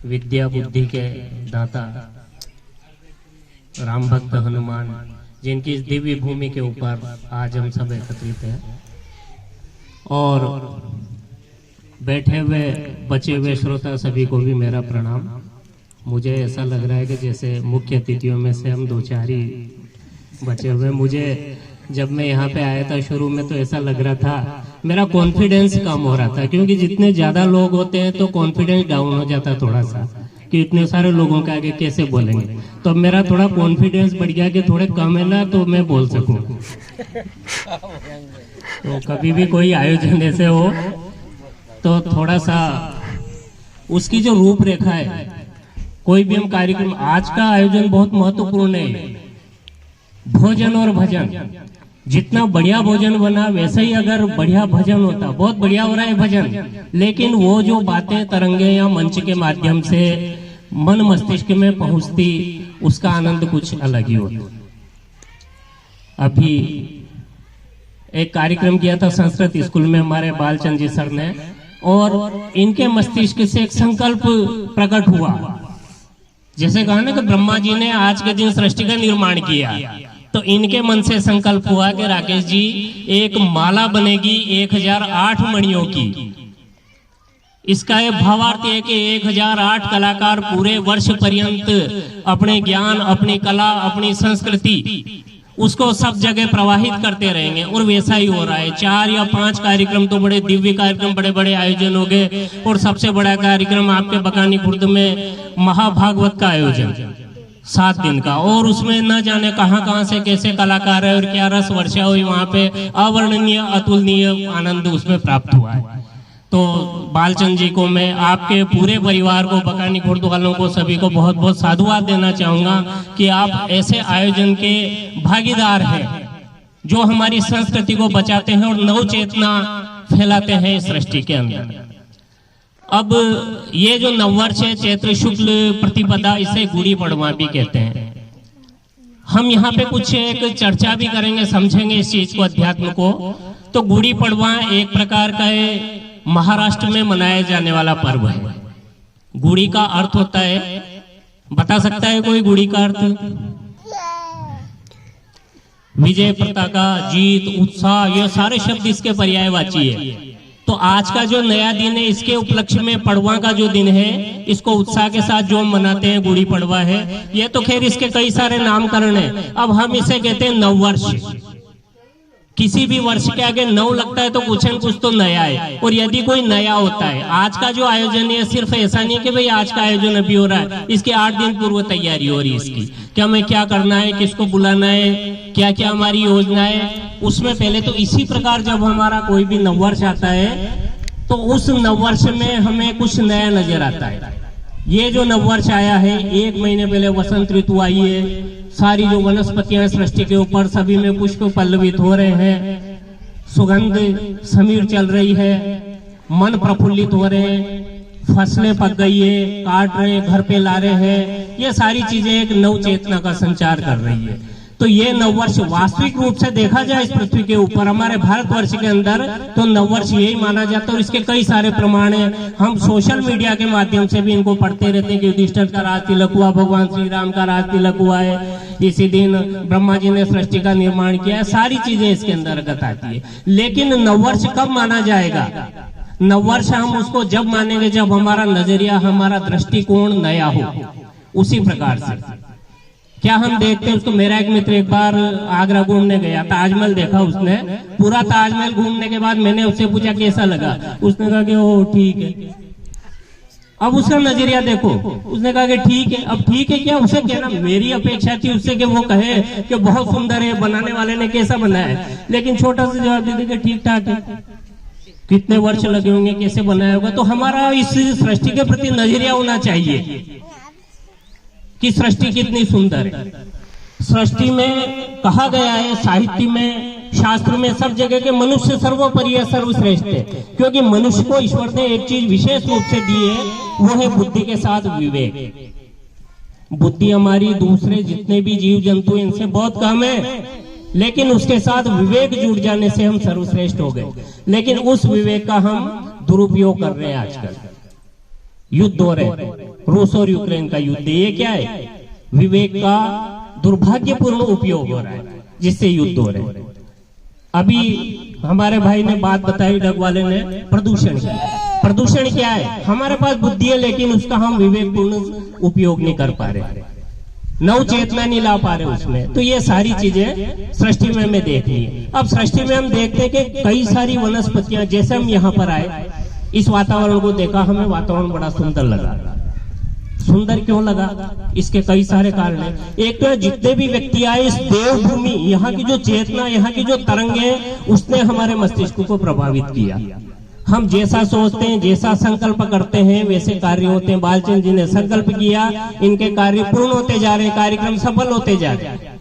विद्या बुद्धि के दाता राम भक्त हनुमान, जिनकी इस दिव्य भूमि के ऊपर आज हम सब एकत्रित हैं, और बैठे हुए बचे हुए श्रोता सभी को भी मेरा प्रणाम। मुझे ऐसा लग रहा है कि जैसे मुख्य अतिथियों में से हम दो चार ही बचे हुए। मुझे जब मैं यहाँ पे आया था शुरू में तो ऐसा लग रहा था, मेरा कॉन्फिडेंस कम हो रहा था, क्योंकि जितने ज्यादा लोग होते हैं तो कॉन्फिडेंस डाउन हो जाता थोड़ा सा कि इतने सारे लोगों के आगे कैसे बोलेंगे। तो मेरा थोड़ा कॉन्फिडेंस बढ़ गया कि थोड़े कम है ना तो मैं बोल सकूं। तो कभी भी कोई आयोजन ऐसे हो तो थोड़ा सा उसकी जो रूपरेखा है, कोई भी हम कार्यक्रम, आज का आयोजन बहुत महत्वपूर्ण है। भोजन और भजन, जितना बढ़िया भोजन बना वैसे ही अगर बढ़िया भजन होता, बहुत बढ़िया हो रहा है भजन, लेकिन वो जो बातें तरंगे या मंच के माध्यम से मन मस्तिष्क में पहुंचती, उसका आनंद कुछ अलग ही होता। अभी एक कार्यक्रम किया था संस्कृत स्कूल में हमारे बालचंद जी सर ने, और इनके मस्तिष्क से एक संकल्प प्रकट हुआ। जैसे कहा ना कि ब्रह्मा जी ने आज के दिन सृष्टि का निर्माण किया, तो इनके मन से संकल्प हुआ कि राकेश जी एक माला बनेगी 1008 मणियों की। इसका ये भावार्थ है कि 1008 कलाकार पूरे वर्ष पर्यंत अपने ज्ञान, अपनी कला, अपनी संस्कृति उसको सब जगह प्रवाहित करते रहेंगे, और वैसा ही हो रहा है। 4 या 5 कार्यक्रम तो बड़े दिव्य कार्यक्रम, बड़े बड़े आयोजन हो गए, और सबसे बड़ा कार्यक्रम आपके बकानी खुर्द में महाभागवत का आयोजन 7 दिन का, और उसमें न जाने कहां से कैसे कलाकार है और क्या रस वर्षा हुई, वहां पे अवर्णनीय अतुलनीय आनंद उसमें प्राप्त हुआ है। तो बालचंद जी को, मैं आपके पूरे परिवार को, बकानी खुर्द वालों को, सभी को बहुत बहुत साधुवाद देना चाहूंगा कि आप ऐसे आयोजन के भागीदार हैं जो हमारी संस्कृति को बचाते हैं और नव चेतना फैलाते हैं इस सृष्टि के अंदर। अब ये जो नववर्ष है, चैत्र शुक्ल प्रतिपदा, इसे गुड़ी पड़वा भी कहते हैं। हम यहाँ पे कुछ एक चर्चा भी करेंगे, समझेंगे इस चीज को, अध्यात्म को। तो गुड़ी पड़वा एक प्रकार का है, महाराष्ट्र में मनाया जाने वाला पर्व है। गुड़ी का अर्थ होता है, बता सकता है कोई गुड़ी का अर्थ? विजय, पताका, जीत, उत्साह, ये सारे शब्द इसके पर्यायवाची है। तो आज का जो नया दिन है, इसके उपलक्ष्य में पड़वा का जो दिन है, इसको उत्साह के साथ जो मनाते हैं, गुड़ी पड़वा है। ये तो खैर इसके कई सारे नामकरण है। अब हम इसे कहते हैं नववर्ष। किसी भी वर्ष के आगे नव लगता है तो कुछ न कुछ तो नया है, और यदि कोई नया होता है, आज का जो आयोजन है सिर्फ ऐसा नहीं कि भाई आज का आयोजन अभी हो रहा है, इसके 8 दिन पूर्व तैयारी हो रही है इसकी, क्या हमें क्या करना है, किसको बुलाना है, क्या क्या हमारी योजना है। उसमें पहले तो इसी प्रकार जब हमारा कोई भी नववर्ष आता है तो उस नववर्ष में हमें कुछ नया नजर आता है। ये जो नववर्ष आया है, 1 महीने पहले वसंत ऋतु आई है, सारी जो वनस्पतियां सृष्टि के ऊपर सभी में पुष्प पल्लवित हो रहे हैं, सुगंध समीर चल रही है, मन प्रफुल्लित हो रहे हैं, फसलें पक गई है, काट रहे, घर पे ला रहे हैं, ये सारी चीजें एक नव चेतना का संचार कर रही है। तो ये नववर्ष वास्तविक रूप से देखा जाए इस पृथ्वी के ऊपर, हमारे भारतवर्ष के अंदर, तो नववर्ष यही माना जाता है, और इसके कई सारे प्रमाण हैं। हम सोशल मीडिया के माध्यम से भी इनको पढ़ते रहते हैं कि युधिष्ठिर का राज तिलक हुआ, भगवान श्री राम का राज तिलक हुआ है, इसी दिन ब्रह्मा जी ने सृष्टि का निर्माण किया है, सारी चीजें इसके अंतर्गत आती है। लेकिन नववर्ष कब माना जाएगा? नववर्ष हम उसको जब मानेंगे जब हमारा नजरिया, हमारा दृष्टिकोण नया हो। उसी प्रकार से क्या हम देखते हैं उसको, मेरा एक मित्र एक बार आगरा घूमने गया, ताजमहल देखा उसने, पूरा ताजमहल घूमने के बाद मैंने उससे पूछा कैसा लगा, उसने कहा कि ओ ठीक है। अब उसका नजरिया देखो, उसने कहा कि ठीक है। अब ठीक है क्या, उसे कहना, मेरी अपेक्षा थी उससे कि वो कहे कि बहुत सुंदर है, बनाने वाले ने कैसा बनाया है, लेकिन छोटा सा जवाब दे दे कि ठीक ठाक है। कितने वर्ष लगे होंगे, कैसे बनाया होगा। तो हमारा इस सृष्टि के प्रति नजरिया होना चाहिए कि सृष्टि कितनी सुंदर है। सृष्टि में कहा गया है, साहित्य में, शास्त्र में, सब जगह के मनुष्य सर्वोपरि है, सर्वश्रेष्ठ है, क्योंकि मनुष्य को ईश्वर ने एक चीज विशेष रूप से दी है, वो है बुद्धि के साथ विवेक। बुद्धि हमारी दूसरे जितने भी जीव जंतु इनसे बहुत कम है, लेकिन उसके साथ विवेक जुड़ जाने से हम सर्वश्रेष्ठ हो गए। लेकिन उस विवेक का हम दुरुपयोग कर रहे हैं आजकल। युद्ध हो रहे हैं, रूस और यूक्रेन का युद्ध। ये क्या है? विवेक का दुर्भाग्यपूर्ण उपयोग हो रहा है, जिससे युद्ध हो रहे हैं। अभी हमारे भाई ने बात बताई, डग वाले ने, प्रदूषण की। प्रदूषण क्या है? हमारे पास बुद्धि है लेकिन उसका हम विवेकपूर्ण उपयोग नहीं कर पा रहे, नव चेतना नहीं ला पा रहे उसमें। तो ये सारी चीजें सृष्टि में हमें देखनी है। अब सृष्टि में हम देखते हैं कि कई सारी वनस्पतियां, जैसे हम यहाँ पर आए, इस वातावरण को देखा, हमें वातावरण बड़ा सुंदर लगा। सुंदर क्यों लगा? इसके कई सारे कारण हैं। एक तो जितने भी व्यक्ति आए इस देवभूमि, यहाँ की जो चेतना, यहाँ की जो तरंगे, उसने हमारे मस्तिष्क को प्रभावित किया। हम जैसा सोचते हैं, जैसा संकल्प करते हैं, वैसे कार्य होते हैं। बालचंद जी ने संकल्प किया, इनके कार्य पूर्ण होते जा रहे हैं, कार्यक्रम सफल होते जा रहे हैं।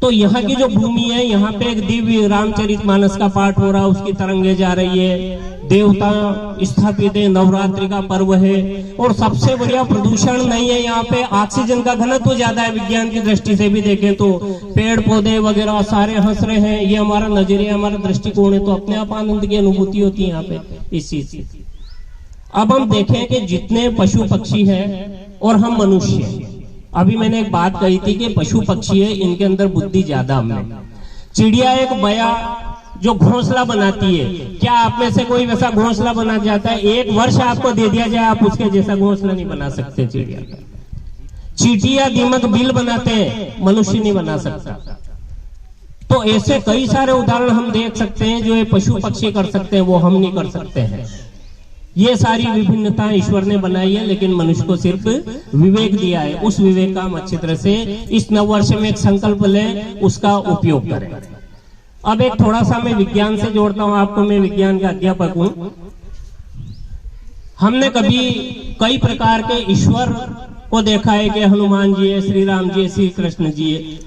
तो यहाँ की जो भूमि है, यहाँ पे एक दिव्य रामचरितमानस का पाठ हो रहा, उसकी तरंगे जा रही है, देवता स्थापित है, नवरात्रि का पर्व है, और सबसे बढ़िया प्रदूषण नहीं है यहाँ पे। ऑक्सीजन का घनत्व ज्यादा है, विज्ञान की दृष्टि से भी देखें तो पेड़ पौधे वगैरह सारे हंस रहे हैं। ये हमारा नजरिया, हमारा दृष्टिकोण है, तो अपने आप आनंद की अनुभूति होती है यहाँ पे इस चीज की। अब हम देखें कि जितने पशु पक्षी हैं और हम मनुष्य हैं, अभी मैंने एक बात कही थी कि पशु पक्षी है, इनके अंदर बुद्धि ज्यादा हमें। चिड़िया एक बया जो घोंसला बनाती है, क्या आप में से कोई वैसा घोंसला बना जाता है? एक वर्ष आपको दे दिया जाए, आप उसके जैसा घोंसला नहीं बना सकते चिड़िया का। चींटियां दीमक बिल बनाते हैं, मनुष्य नहीं बना सकता। तो ऐसे कई सारे उदाहरण हम देख सकते हैं, जो ये पशु पक्षी कर सकते हैं, वो हम नहीं कर सकते हैं। ये सारी विभिन्नता ईश्वर ने बनाई है, लेकिन मनुष्य को सिर्फ विवेक दिया है। उस विवेक का हम अच्छी तरह से इस नववर्ष में एक संकल्प लें, उसका उपयोग करें। अब एक थोड़ा सा मैं विज्ञान से जोड़ता हूं आपको, मैं विज्ञान का अध्यापक हूं। हमने कभी कई प्रकार के ईश्वर को देखा है कि हनुमान जी है, श्री राम जी है, श्री कृष्ण जी है।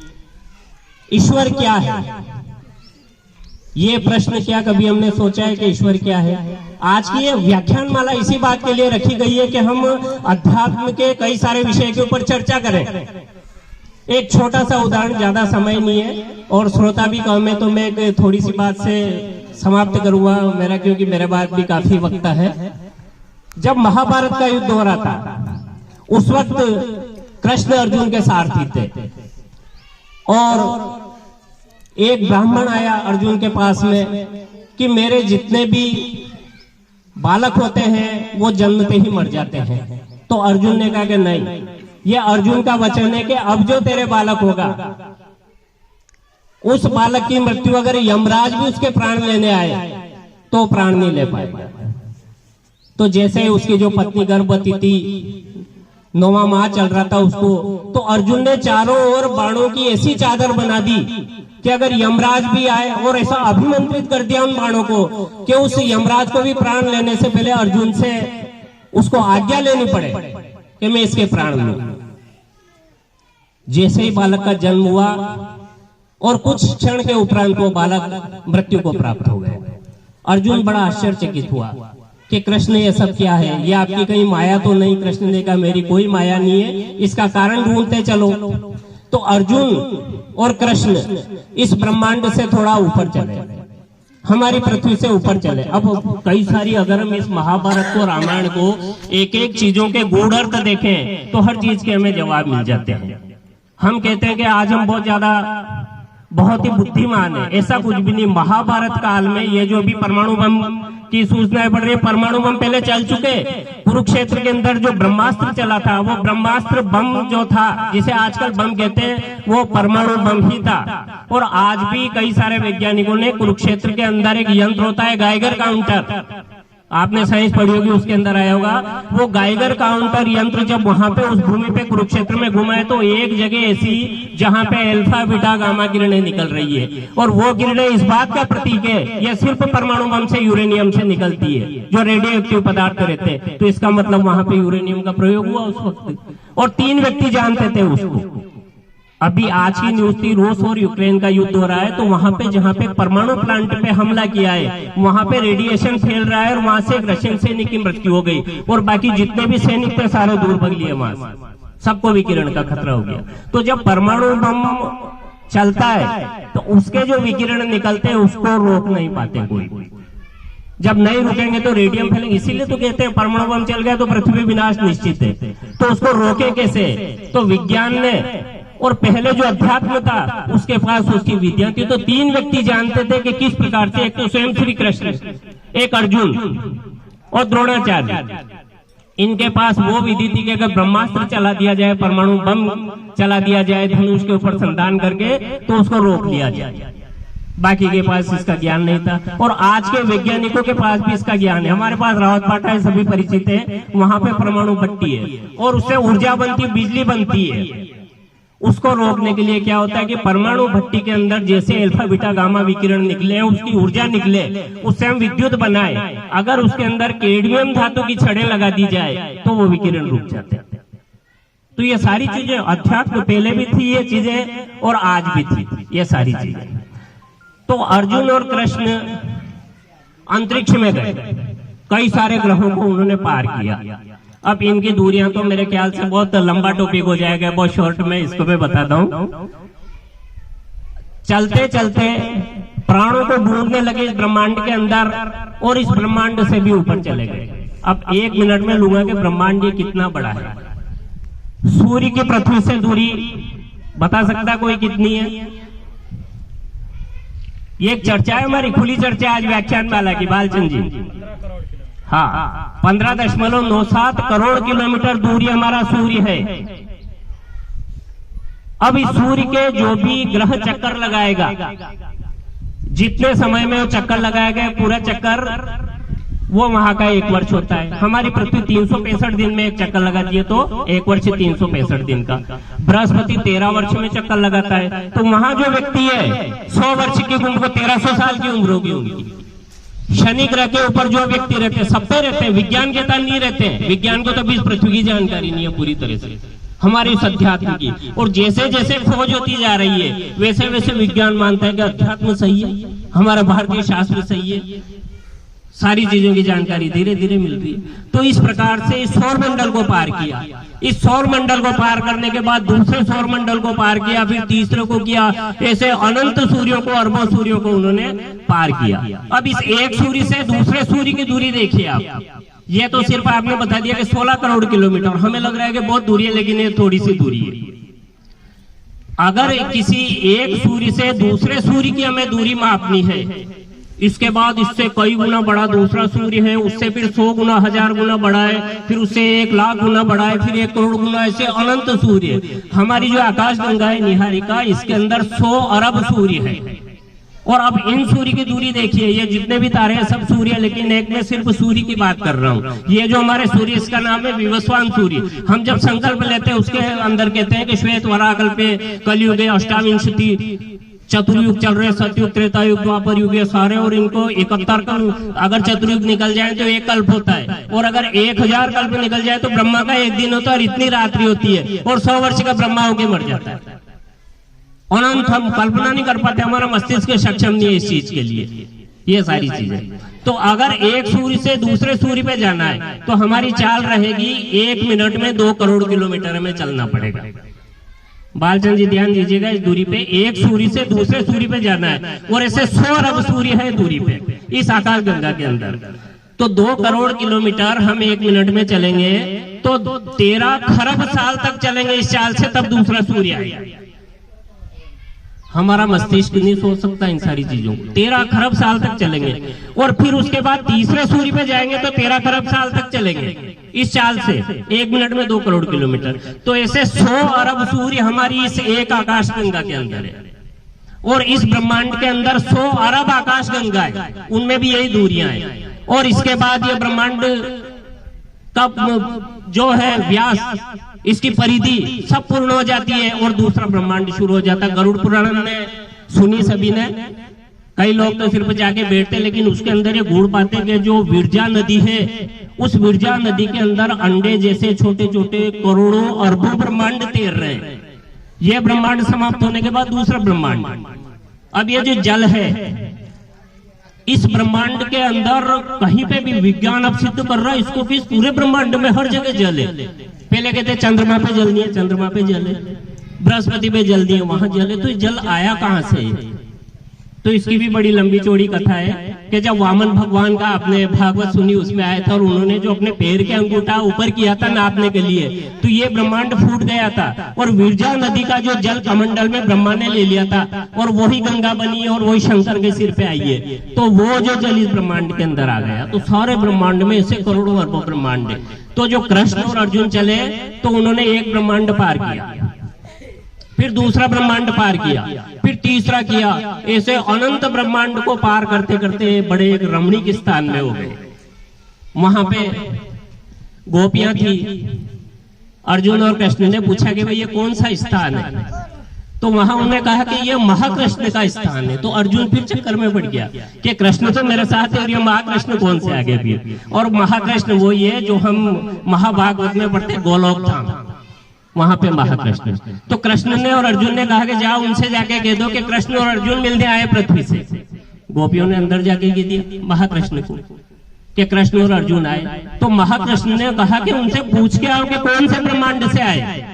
ईश्वर क्या है? ये प्रश्न क्या कभी हमने सोचा है कि ईश्वर क्या है? आज की ये व्याख्यान माला इसी बात के लिए रखी गई है कि हम अध्यात्म के कई सारे विषय के ऊपर चर्चा करें। एक छोटा सा उदाहरण, ज्यादा समय नहीं है और श्रोता भी कम है, तो मैं एक थोड़ी सी बात से समाप्त करूंगा मेरा, क्योंकि मेरे बात भी काफी वक्त है। जब महाभारत का युद्ध हो रहा था, उस वक्त कृष्ण अर्जुन के सारथी थे, और एक ब्राह्मण आया अर्जुन के पास में कि मेरे जितने भी बालक होते हैं वो जन्मते ही मर जाते हैं। तो अर्जुन ने कहा कि नहीं, ये अर्जुन का वचन है कि अब जो तेरे बालक होगा, उस बालक की मृत्यु अगर यमराज भी उसके प्राण लेने आए तो प्राण नहीं ले पाएगा। तो जैसे उसकी जो पत्नी गर्भवती थी, 9वां माह चल रहा था उसको, तो अर्जुन ने चारों ओर बाणों की ऐसी चादर बना दी कि अगर यमराज भी आए, और ऐसा अभिमंत्रित कर दिया उन बाणों को कि उस यमराज को भी प्राण लेने से पहले अर्जुन से उसको आज्ञा लेनी पड़े कि मैं इसके प्राण लूं। जैसे ही बालक का जन्म हुआ और कुछ क्षण के उपरांत वो बालक मृत्यु को प्राप्त हो गए। अर्जुन बड़ा आश्चर्यचकित हुआ कि कृष्ण ये सब क्या है, ये आपकी कहीं माया तो नहीं? कृष्ण ने कहा मेरी कोई माया नहीं है, इसका कारण ढूंढते चलो। तो अर्जुन और कृष्ण इस ब्रह्मांड से थोड़ा ऊपर चले, हमारी पृथ्वी से ऊपर चले। अब कई सारी, अगर हम इस महाभारत को, रामायण को, एक एक चीजों के गूढ़ अर्थ देखें तो हर चीज के हमें जवाब मिल जाते हैं। हम कहते हैं कि आज हम बहुत ही बुद्धिमान है, ऐसा कुछ भी नहीं। महाभारत काल में ये जो भी परमाणु बम की सूचनाएं बढ़ रही है, परमाणु बम पहले चल चुके। कुरुक्षेत्र के अंदर जो ब्रह्मास्त्र चला था, वो ब्रह्मास्त्र बम जो था, जिसे आजकल बम कहते हैं, वो परमाणु बम ही था। और आज भी कई सारे वैज्ञानिकों ने, कुरुक्षेत्र के अंदर एक यंत्र होता है गाइगर काउंटर, आपने साइंस पढ़ी होगी, उसके अंदर आया होगा। वो गाइगर काउंटर यंत्र जब वहां पे उस भूमि पे कुरुक्षेत्र में घुमाए, तो एक जगह ऐसी जहां पे अल्फा बीटा गामा किरणें निकल रही है, और वो किरणें इस बात का प्रतीक है, यह सिर्फ परमाणु बम से, यूरेनियम से निकलती है, जो रेडियो एक्टिव पदार्थ रहते हैं। तो इसका मतलब वहां पे यूरेनियम का प्रयोग हुआ उस वक्त, और 3 व्यक्ति जानते थे उसको। अभी आज की न्यूज थी, रूस और यूक्रेन का युद्ध हो रहा है, तो वहां पे जहां पे परमाणु प्लांट पे हमला किया है, वहां पे रेडिएशन फैल रहा है, और वहां से एक रशियन सैनिक की मृत्यु हो गई, और बाकी जितने भी सैनिक थे सारे दूर भग लिए वहां से, सबको विकिरण का खतरा हो गया। तो जब परमाणु बम चलता है तो उसके जो विकिरण निकलते हैं उसको रोक नहीं पाते कोई। जब नहीं रुकेंगे तो रेडियम फैलेंगे। इसीलिए तो कहते हैं परमाणु बम चल गया तो पृथ्वी विनाश निश्चित है। तो उसको रोके कैसे? तो विज्ञान ने और पहले जो अध्यात्म था उसके पास उसकी विद्या थी। तो 3 व्यक्ति जानते थे कि किस प्रकार से, एक तो स्वयं श्री कृष्ण, एक अर्जुन और द्रोणाचार्य। इनके पास वो विधि थी कि अगर ब्रह्मास्त्र चला दिया जाए, परमाणु बम चला दिया जाए धनुष के ऊपर संधान करके, तो उसको रोक लिया जाए। बाकी के पास इसका ज्ञान नहीं था। और आज के वैज्ञानिकों के पास भी इसका ज्ञान है। हमारे पास रावत पाटा है, सभी परिचित है, वहां पे परमाणु भट्टी है और उससे ऊर्जा बनती, बिजली बनती है। उसको रोकने के लिए क्या होता है कि परमाणु भट्टी के अंदर जैसे अल्फा बीटा गामा विकिरण निकले, उसकी ऊर्जा निकले, उससे हम विद्युत बनाए। अगर उसके अंदर कैडमियम धातु की छड़ें लगा दी जाए तो वो विकिरण रुक जाते हैं। तो ये सारी चीजें अध्यात्म पहले भी थी ये चीजें और आज भी थी ये सारी चीजें। तो अर्जुन और कृष्ण अंतरिक्ष में गए, कई सारे ग्रहों को उन्होंने पार किया। अब इनकी दूरियां तो मेरे ख्याल से बहुत लंबा टॉपिक हो जाएगा, बहुत शॉर्ट में इसको मैं बताता हूँ। चलते चलते प्राणों को ढूंढने लगे इस ब्रह्मांड के अंदर और इस ब्रह्मांड से भी ऊपर चले गए। अब 1 मिनट में लूंगा कि ब्रह्मांड ये कितना बड़ा है। सूर्य की पृथ्वी से दूरी बता सकता कोई कितनी है? ये एक चर्चा है, हमारी खुली चर्चा आज व्याख्यान माला की, बालचंद जी। हाँ, 15.97 करोड़ किलोमीटर दूरी हमारा सूर्य है। अब इस सूर्य के जो भी ग्रह चक्कर लगाएगा, जितने समय में वो चक्कर लगाएगा, पूरा चक्कर वो वहां का 1 वर्ष होता है। हमारी पृथ्वी 365 दिन में एक चक्कर लगाती है, तो 1 वर्ष 365 दिन का। बृहस्पति 13 वर्ष में चक्कर लगाता है। तो वहां जो व्यक्ति है 100 वर्ष की उम्र को 1300 साल की उम्र होगी उनकी। शनि ग्रह के ऊपर जो व्यक्ति रहते हैं, सब पे रहते हैं, विज्ञान के तहत नहीं रहते हैं। विज्ञान को तो अभी इस पृथ्वी की जानकारी नहीं है पूरी तरह से, हमारी इस अध्यात्म की। और जैसे जैसे खोज होती जा रही है वैसे वैसे विज्ञान मानता है कि अध्यात्म सही है, हमारा भारतीय शास्त्र सही है, सारी चीजों की जानकारी धीरे धीरे मिल रही है। तो इस प्रकार से इस सौर मंडल को पार किया। इस सौर मंडल को पार करने के बाद दूसरे सौर मंडल को पार किया, फिर तीसरे को किया, ऐसे अनंत सूर्यों को, अरबों सूर्यों को उन्होंने पार किया। अब इस एक सूर्य से दूसरे सूर्य की दूरी देखिए आप। ये तो सिर्फ आपने बता दिया कि 16 करोड़ किलोमीटर, हमें लग रहा है कि बहुत दूरी है, लेकिन ये थोड़ी सी दूरी है। अगर किसी एक सूर्य से दूसरे सूर्य की हमें दूरी मापनी है, इसके बाद इससे कई गुना बड़ा दूसरा सूर्य है, उससे फिर 100 गुना 1000 गुना बड़ा है, फिर उससे 1 लाख गुना बड़ा है, फिर 1 करोड़ गुना, ऐसे अनंत सूर्य। हमारी जो आकाश गंगा है निहारिका, इसके अंदर 100 अरब सूर्य है। और अब इन सूर्य की दूरी देखिए, ये जितने भी तारे हैं सब सूर्य, लेकिन एक में सिर्फ सूर्य की बात कर रहा हूँ। ये जो हमारे सूर्य, इसका नाम है विवस्वान सूर्य। हम जब संकल्प लेते हैं उसके अंदर कहते हैं कि श्वेत वराकल्पे कलयुगे अष्टाविंशति चतुर्युग चल रहे, सतयुग त्रेता युग द्वापर युग, ये सारे। और इनको 71 कल्प, अगर चतुर्युग निकल जाए तो 1 कल्प होता है, और अगर 1000 कल्प निकल जाए तो ब्रह्मा का 1 दिन होता है और इतनी रात्रि होती है, और 100 वर्ष का ब्रह्मा होके मर जाता है। अनंत हम कल्पना नहीं कर पाते, हमारा मस्तिष्क सक्षम नहीं है इस चीज के लिए, ये सारी चीजें। तो अगर एक सूर्य से दूसरे सूर्य पे जाना है तो हमारी चाल रहेगी 1 मिनट में 2 करोड़ किलोमीटर हमें चलना पड़ेगा। बालचंद जी ध्यान दीजिएगा, इस दूरी पे एक सूर्य से दूसरे सूर्य पे जाना है, और ऐसे 100 अरब सूर्य है दूरी पे इस आकाश गंगा के अंदर। तो 2 करोड़ किलोमीटर हम 1 मिनट में चलेंगे तो 13 खरब साल तक चलेंगे इस चाल से, तब दूसरा सूर्य आएगा। हमारा मस्तिष्क नहीं सोच सकता इन सारी चीजों को। 13 खरब साल तक चलेंगे, और फिर उसके बाद तीसरे सूर्य पे जाएंगे तो 13 खरब साल तक चलेंगे इस चाल से, 1 मिनट में 2 करोड़ किलोमीटर। तो ऐसे 100 अरब सूर्य हमारी इस एक आकाश गंगा के अंदर है, और इस ब्रह्मांड के अंदर 100 अरब आकाश गंगा है, उनमें भी यही दूरियां हैं। और इसके बाद ये ब्रह्मांड का जो है व्यास, इसकी परिधि सब पूर्ण हो जाती है और दूसरा ब्रह्मांड शुरू हो जाता है। गरुड़ पुराण में सुनी सभी ने, कई लोग तो सिर्फ जाके बैठते, लेकिन उसके अंदर ये गूढ़ पाते कि जो विरजा नदी है, उस विरजा नदी के अंदर अंडे जैसे छोटे छोटे करोड़ों अरबों ब्रह्मांड तैर रहे हैं। ये ब्रह्मांड समाप्त होने के बाद दूसरा ब्रह्मांड। अब ये जो जल है इस ब्रह्मांड के अंदर कहीं पे भी विज्ञान अब सिद्ध कर रहा है इसको कि इस पूरे ब्रह्मांड में हर जगह जल है। पहले कहते चंद्रमा पे जल नहीं है, चंद्रमा पे जल है, बृहस्पति पे जल नहीं है, वहां जल है। तो जल आया कहां से? तो इसकी भी बड़ी लंबी चौड़ी कथा है कि जब वामन भगवान का आपने भागवत सुनी उसमें आया था और उन्होंने जो अपने पैर के अंगूठा ऊपर किया था नापने के लिए, तो ये ब्रह्मांड फूट गया था और विरजा नदी का जो जल कमंडल में ब्रह्मा ने ले लिया था और वही गंगा बनी और वही शंकर के सिर पे आई है। तो वो जो जल इस ब्रह्मांड के अंदर आ गया, तो सारे ब्रह्मांड में ऐसे करोड़ों अरबों ब्रह्मांड है। तो जो कृष्ण और अर्जुन चले तो उन्होंने एक ब्रह्मांड पार किया, फिर दूसरा ब्रह्मांड पार किया, फिर तीसरा किया, ऐसे अनंत ब्रह्मांड को पार करते करते बड़े एक रमणीक स्थान में हो गए। वहां पे गोपियां थी। अर्जुन और कृष्ण ने पूछा कि भाई ये कौन सा स्थान है, तो वहां उन्होंने कहा कि ये महाकृष्ण का स्थान है। तो अर्जुन फिर चक्कर में पड़ गया कि कृष्ण तो मेरे साथ है और ये महाकृष्ण कौन से आगे भी, और महाकृष्ण वो ये जो हम महाभागवत में पढ़ते गोलोक धाम, वहां पे महाकृष्ण। तो कृष्ण ने और अर्जुन ने कहा कि जाओ उनसे जाके कह दो कि कृष्ण और अर्जुन मिलने आए पृथ्वी से। गोपियों ने अंदर जाके कह दिया महाकृष्ण को कि कृष्ण और अर्जुन आए। तो महाकृष्ण ने कहा कि उनसे पूछ के आओ कि कौन से ब्रह्मांड से आए।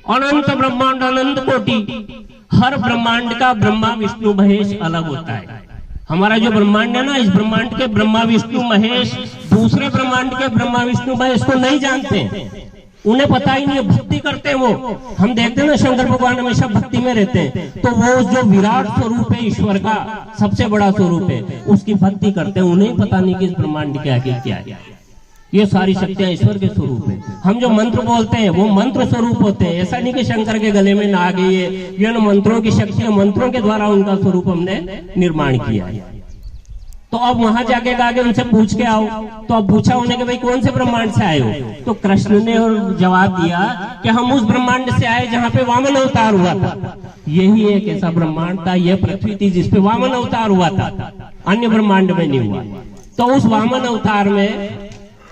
अनंत ब्रह्मांड, अनंत कोटि, हर ब्रह्मांड का ब्रह्मा विष्णु महेश अलग होता है। हमारा जो ब्रह्मांड है ना, इस ब्रह्मांड के ब्रह्मा विष्णु महेश दूसरे ब्रह्मांड के ब्रह्मा विष्णु महेश को नहीं जानते, उन्हें पता ही नहीं, भक्ति करते हैं वो। हम देखते हैं ना शंकर भगवान हमेशा भक्ति में रहते हैं, तो वो जो विराट स्वरूप है ईश्वर का, सबसे बड़ा स्वरूप है, उसकी भक्ति करते हैं। उन्हें पता नहीं कि इस ब्रह्मांड के आगे क्या है। ये सारी शक्तियां ईश्वर के स्वरूप है। हम जो मंत्र बोलते हैं वो मंत्र स्वरूप होते हैं। ऐसा नहीं कि शंकर के गले में ना गई है, ये मंत्रों की शक्ति है, मंत्रों के द्वारा उनका स्वरूप हमने निर्माण किया है। तो अब वहां जाके कहा कि उनसे पूछ के आओ। तो अब पूछा उन्हें कि भाई कौन से ब्रह्मांड से आए हो, तो कृष्ण ने और जवाब दिया कि हम उस ब्रह्मांड से आए जहाँ पे वामन अवतार हुआ था। यही एक ऐसा ब्रह्मांड था, यह पृथ्वी थी जिसपे वामन अवतार हुआ था, अन्य ब्रह्मांड में नहीं हुआ। तो उस वामन अवतार में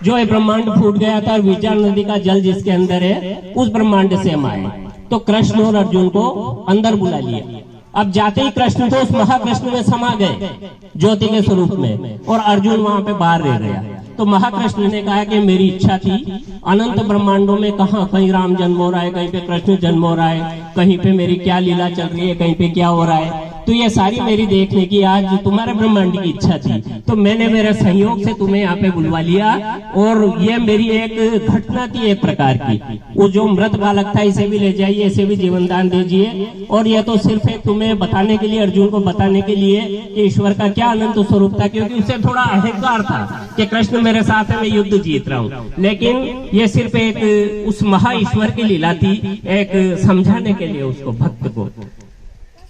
जो ब्रह्मांड फूट गया था, विरजा नदी का जल जिसके अंदर है, उस ब्रह्मांड से हम आए। तो कृष्ण और अर्जुन को अंदर बुला लिया। अब जाते ही कृष्ण तो उस महाकृष्ण में समा गए ज्योति के स्वरूप में, और अर्जुन वहां पे बाहर रह गया। तो महाकृष्ण ने कहा कि मेरी इच्छा थी अनंत ब्रह्मांडों में कहीं राम जन्म हो रहा है, कहीं पे कृष्ण जन्म हो रहा है, कहीं पे मेरी क्या लीला चल रही है, कहीं पे क्या हो रहा है, तो ये सारी मेरी देखने की आज तुम्हारे ब्रह्मांड की इच्छा थी। तो मैंने मेरे सहयोग से तुम्हें यहाँ पे बुलवा लिया, और ये मेरी एक घटना थी एक प्रकार की। वो जो मृत बालक था इसे भी ले जाइए, इसे भी जीवन दान दीजिए। और ये तो सिर्फ एक तुम्हें बताने के लिए, अर्जुन को बताने के लिए कि ईश्वर का क्या अनंत स्वरूप था, क्योंकि उसे थोड़ा अहंकार था कि कृष्ण मेरे साथ है, मैं युद्ध जीत रहा हूँ। लेकिन ये सिर्फ एक उस महा ईश्वर की लीला थी, एक समझाने के लिए उसको, भक्त को।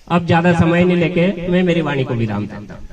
अब ज्यादा समय नहीं लेके मैं मेरी वाणी को विराम देता हूँ।